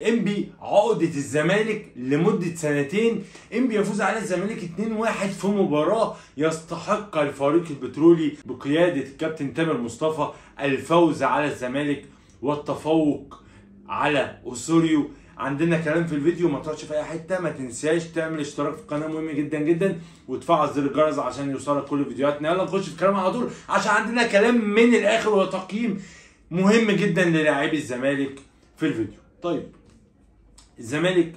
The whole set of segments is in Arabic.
انبي عقدة الزمالك لمدة سنتين. انبي يفوز على الزمالك 2-1 في مباراة يستحق الفريق البترولي بقيادة الكابتن تامر مصطفى الفوز على الزمالك والتفوق على أوسوريو. عندنا كلام في الفيديو، ما تروحش في اي حته، ما تنساش تعمل اشتراك في القناه، مهم جدا جدا، وتفعل زر الجرس عشان يوصلك كل فيديوهاتنا. يلا نخش في الكلام على طول عشان عندنا كلام من الاخر وتقييم مهم جدا للاعبي الزمالك في الفيديو. طيب، الزمالك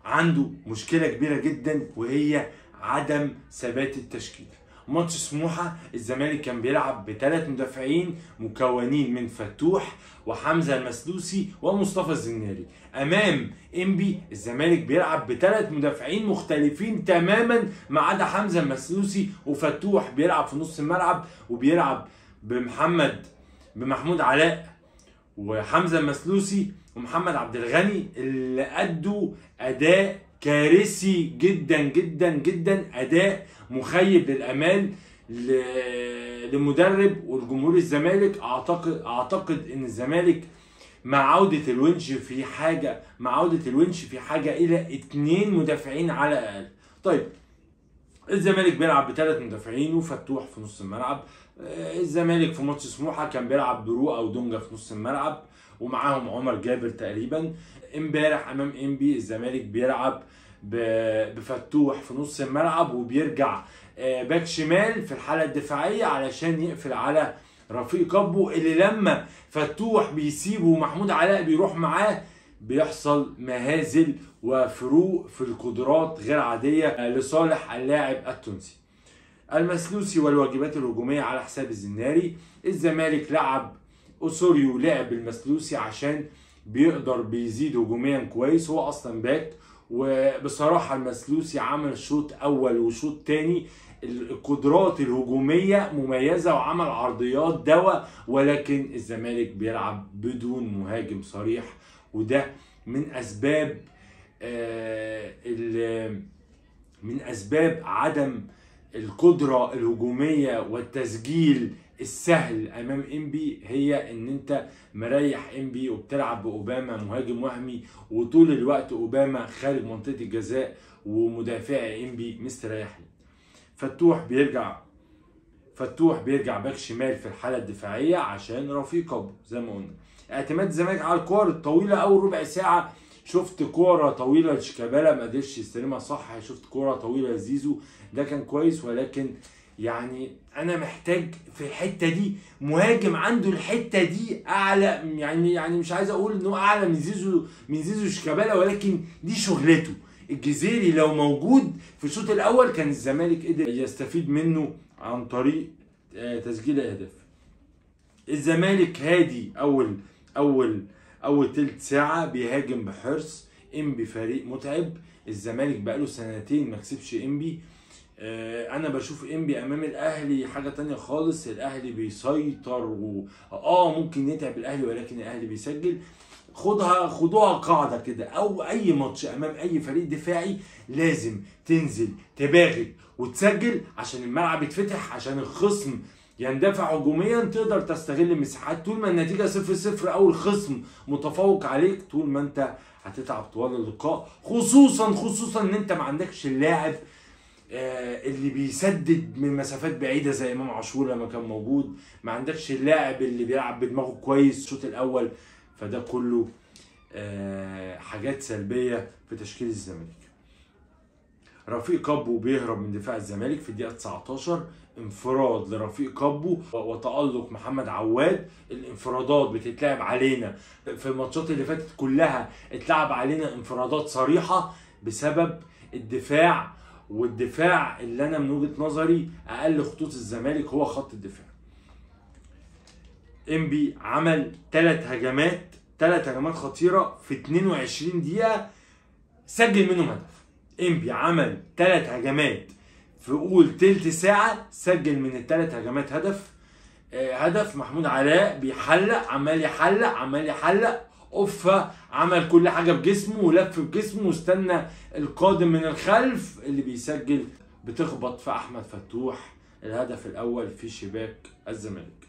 عنده مشكله كبيره جدا وهي عدم ثبات التشكيل. ماتش سموحه الزمالك كان بيلعب بثلاث مدافعين مكونين من فتوح وحمزه المسلوسي ومصطفى الزناري. امام انبي الزمالك بيلعب بثلاث مدافعين مختلفين تماما ما عدا حمزه المسلوسي وفتوح بيلعب في نص الملعب، وبيلعب بمحمود علاء وحمزه المسلوسي ومحمد عبد الغني اللي ادوا اداء كارثي جدا جدا جدا، اداء مخيب للامال لمدرب والجمهور الزمالك. اعتقد ان الزمالك مع عودة الونش في حاجة الى 2 مدافعين على الاقل. طيب، الزمالك بيلعب بثلاث مدافعين وفتوح في نص الملعب. الزمالك في ماتش سموحه كان بيلعب برو او دونجا في نص الملعب ومعاهم عمر جابر تقريبا. امبارح امام انبي الزمالك بيلعب بفتوح في نص الملعب وبيرجع باك شمال في الحاله الدفاعيه علشان يقفل على رفيق كابو، اللي لما فتوح بيسيبه ومحمود علاء بيروح معاه بيحصل مهازل وفروق في القدرات غير عاديه لصالح اللاعب التونسي. المسلوسي والواجبات الهجوميه على حساب الزناري. الزمالك لعب أوسوريو، لعب المسلوسي عشان بيزيد هجوميا كويس، هو اصلا باك. وبصراحه المسلوسي عمل شوط اول وشوط تاني القدرات الهجوميه مميزه وعمل عرضيات دواء، ولكن الزمالك بيلعب بدون مهاجم صريح، وده من اسباب عدم القدره الهجوميه والتسجيل السهل امام انبي، هي ان انت مريح انبي وبتلعب باوباما مهاجم وهمي، وطول الوقت اوباما خارج منطقه الجزاء ومدافعي انبي مستريحين. فتوح بيرجع باك شمال في الحاله الدفاعيه عشان رفيق كابو زي ما قلنا. اعتماد الزمالك على الكور الطويله. اول ربع ساعه شفت كوره طويله لشيكابالا ما قدرش يستلمها صح، شفت كوره طويله لزيزو ده كان كويس، ولكن يعني انا محتاج في الحته دي مهاجم عنده الحته دي اعلى، يعني مش عايز اقول انه اعلى من زيزو شيكابالا، ولكن دي شغلته. الجزيري لو موجود في الشوط الاول كان الزمالك قدر يستفيد منه عن طريق تسجيل اهداف. الزمالك هادي اول تلت ساعه بيهاجم بحرص. انبي فريق متعب، الزمالك بقاله سنتين ما كسبش انبي. انا بشوف انبي امام الاهلي حاجه تانية خالص. الاهلي بيسيطر ممكن يتعب الاهلي، ولكن الاهلي بيسجل. خدوها قاعده كده، او اي ماتش امام اي فريق دفاعي لازم تنزل تباغت وتسجل عشان الملعب يتفتح، عشان الخصم يندفع هجوميا، تقدر تستغل المساحات. طول ما النتيجه 0-0 او الخصم متفوق عليك، طول ما انت هتتعب طوال اللقاء، خصوصا ان انت ما عندكش اللاعب اللي بيسدد من مسافات بعيده زي امام عاشور لما كان موجود، ما عندكش اللاعب اللي بيلعب بدماغه كويس الشوط الاول. فده كله حاجات سلبيه في تشكيل الزمالك. رفيق كابو بيهرب من دفاع الزمالك في الدقيقه 19، انفراد لرفيق كابو وتألق محمد عواد. الانفرادات بتتلعب علينا في الماتشات اللي فاتت كلها، اتلعب علينا انفرادات صريحه بسبب الدفاع، والدفاع اللي انا من وجهه نظري اقل خطوط الزمالك هو خط الدفاع. انبي عمل 3 هجمات خطيره في 22 دقيقه، سجل منهم هدف. انبي عمل 3 هجمات في اول تلت ساعه، سجل من ال3 هجمات هدف. محمود علاء بيحلق، عمال يحلق اوفا، عمل كل حاجه بجسمه ولف بجسمه واستنى القادم من الخلف اللي بيسجل، بتخبط في احمد فتوح الهدف الاول في شباك الزمالك.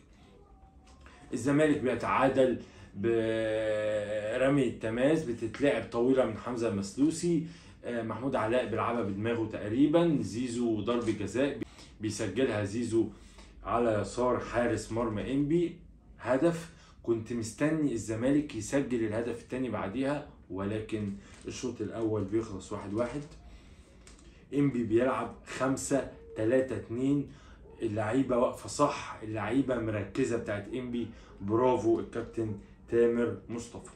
الزمالك بيتعادل برمي التماس بتتلعب طويله من حمزه المسلوسي. محمود علاء بيلعبها بدماغه تقريبا. زيزو ضربه جزاء بيسجلها زيزو على يسار حارس مرمى انبي. هدف. كنت مستني الزمالك يسجل الهدف الثاني بعديها، ولكن الشوط الاول بيخلص 1-1. انبي بيلعب 5-3-2. اللعيبه واقفه صح، اللعيبه مركزه بتاعت انبي. برافو الكابتن تامر مصطفى.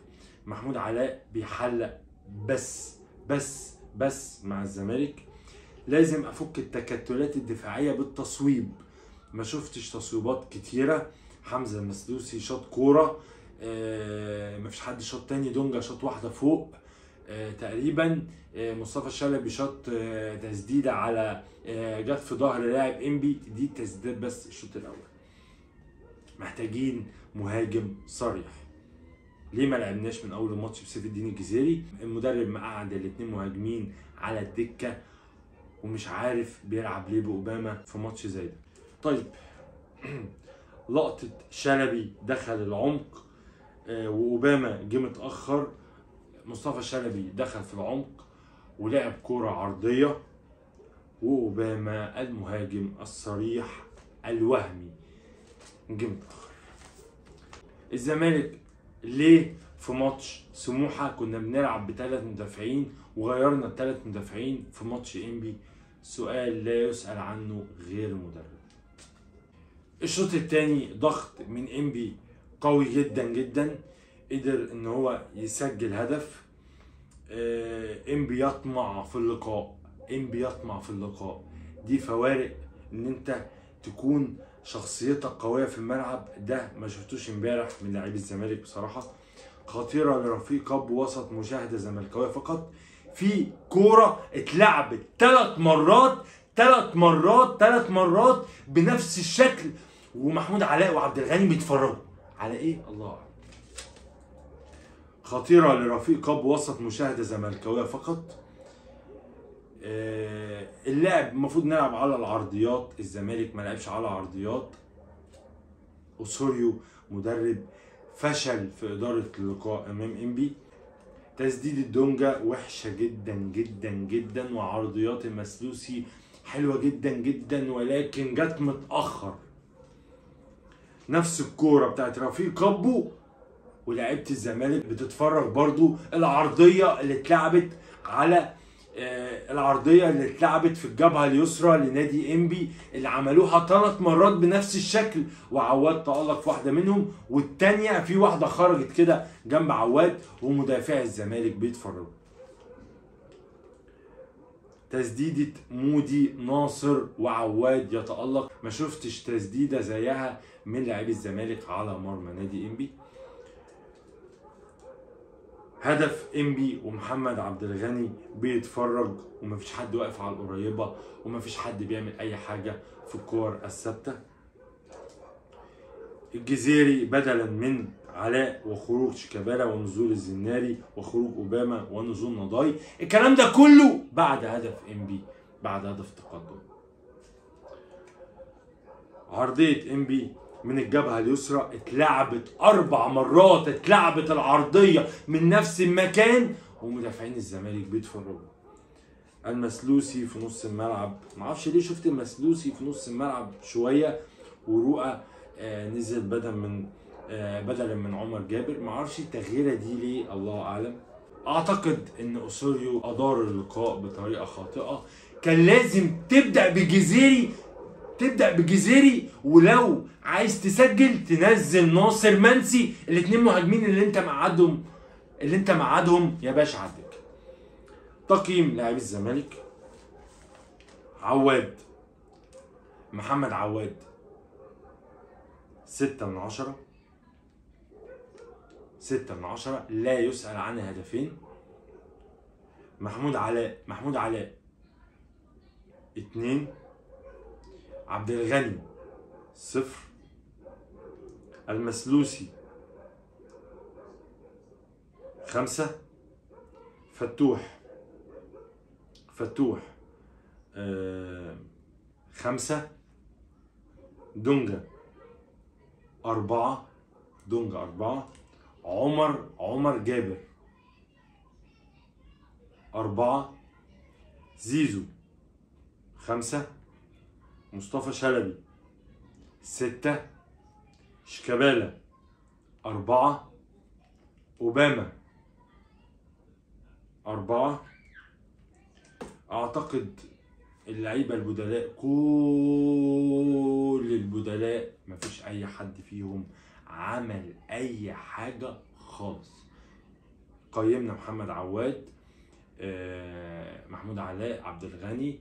محمود علاء بيحلق بس مع الزمالك. لازم افك التكتلات الدفاعيه بالتصويب. ما شفتش تصويبات كتيره. حمزه المسلوسي شاط كوره، مفيش حد شاط تاني. دونجا شاط واحده فوق تقريبا. مصطفى شلبي شاط تسديده على جت في ظهر لاعب انبي. دي التسديدات بس الشوط الاول. محتاجين مهاجم صريح. ليه ما لعبناش من اول الماتش بسيف الدين الجزيري؟ المدرب مقعد الاثنين مهاجمين على الدكه ومش عارف بيلعب ليه باوباما في ماتش زي ده. طيب لقطه شلبي دخل العمق واوباما جه متاخر. مصطفى شلبي دخل في العمق ولعب كوره عرضيه، واوباما المهاجم الصريح الوهمي جه متاخر. الزمالك ليه في ماتش سموحه كنا بنلعب بثلاث مدافعين وغيرنا الثلاث مدافعين في ماتش انبي؟ سؤال لا يسأل عنه غير المدرب. الشوط الثاني ضغط من انبي قوي جدا. قدر ان هو يسجل هدف. انبي يطمع في اللقاء. دي فوارق ان انت تكون شخصيتك قويه في الملعب. ده ما شفتوش امبارح من لاعبي الزمالك بصراحه. خطيره لرفيق كاب وسط مشاهده زملكاويه فقط. في كوره اتلعبت ثلاث مرات بنفس الشكل، ومحمود علاء وعبد الغني بيتفرجوا على ايه؟ الله اعلم. خطيره لرفيق كاب وسط مشاهده زملكاويه فقط. اللعب المفروض نلعب على العرضيات. الزمالك ما لعبش على عرضيات. اوسوريو مدرب فشل في اداره اللقاء امام انبي. تسديد الدونجا وحشه جدا وعرضيات المسلوسي حلوه جدا ولكن جت متاخر. نفس الكوره بتاعت رفيق كابو ولاعيبه الزمالك بتتفرج برضو. العرضيه اللي اتلعبت في الجبهه اليسرى لنادي انبي اللي عملوها ثلاث مرات بنفس الشكل، وعواد تألق في واحده منهم، والثانيه في واحده خرجت كده جنب عواد ومدافعي الزمالك بيتفرجوا. تسديده مودي ناصر وعواد يتألق. ما شفتش تسديده زيها من لاعبي الزمالك على مرمى نادي انبي. هدف انبي ومحمد عبد الغني بيتفرج ومفيش حد واقف على القريبه ومفيش حد بيعمل اي حاجه في الكور الثابته. الجزيري بدلا من علاء وخروج شيكابالا ونزول الزناري وخروج اوباما ونزول نضاي. الكلام ده كله بعد هدف انبي، بعد هدف تقدم. عرضيه انبي من الجبهه اليسرى اتلعبت 4 مرات. اتلعبت العرضيه من نفس المكان ومدافعين الزمالك بيتفرجوا. المسلوسي في نص الملعب. معرفش ليه شفت المسلوسي في نص الملعب شويه ورؤى نزل بدلا من عمر جابر. معرفش التغييره دي ليه، الله اعلم. اعتقد ان اوسوريو ادار اللقاء بطريقه خاطئه. كان لازم تبدا بجزيري، ولو عايز تسجل تنزل ناصر منسي. الاثنين مهاجمين اللي انت معادهم يا باشا عدك. تقييم لاعبي الزمالك: عواد، محمد عواد 6/10. لا يسأل عن هدفين. محمود علاء 2. عبد الغني 0. المسلوسي 5. فتوح 5. دونجا 4. عمر جابر. 4 زيزو. 5 مصطفى شلبي. 6 شيكابالا. 4 اوباما. 4 اعتقد اللعيبه البدلاء، كل البدلاء مفيش اي حد فيهم عمل اي حاجه خالص. قيمنا محمد عواد، محمود علاء، عبد الغني،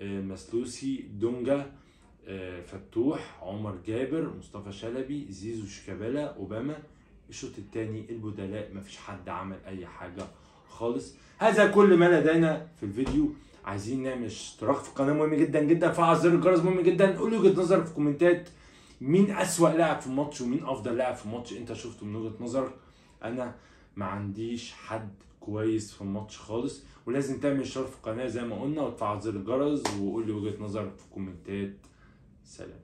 مسلوسي، دونجا، فتوح، عمر جابر، مصطفى شلبي، زيزو، شيكابالا، اوباما. الشوط الثاني البدلاء مفيش حد عمل اي حاجه خالص. هذا كل ما لدينا في الفيديو. عايزين نعمل اشتراك في القناه مهم جدا جدا، فعل زر الجرس مهم جدا. قول وجهه نظرك في الكومنتات، مين اسوأ لاعب في الماتش ومين افضل لاعب في الماتش انت شفته من وجهه نظرك. انا ما عنديش حد كويس في الماتش خالص. ولازم تعمل اشتراك في القناه زي ما قلنا، وتفعل زر الجرس، وقول لي وجهه نظرك في الكومنتات. سلام.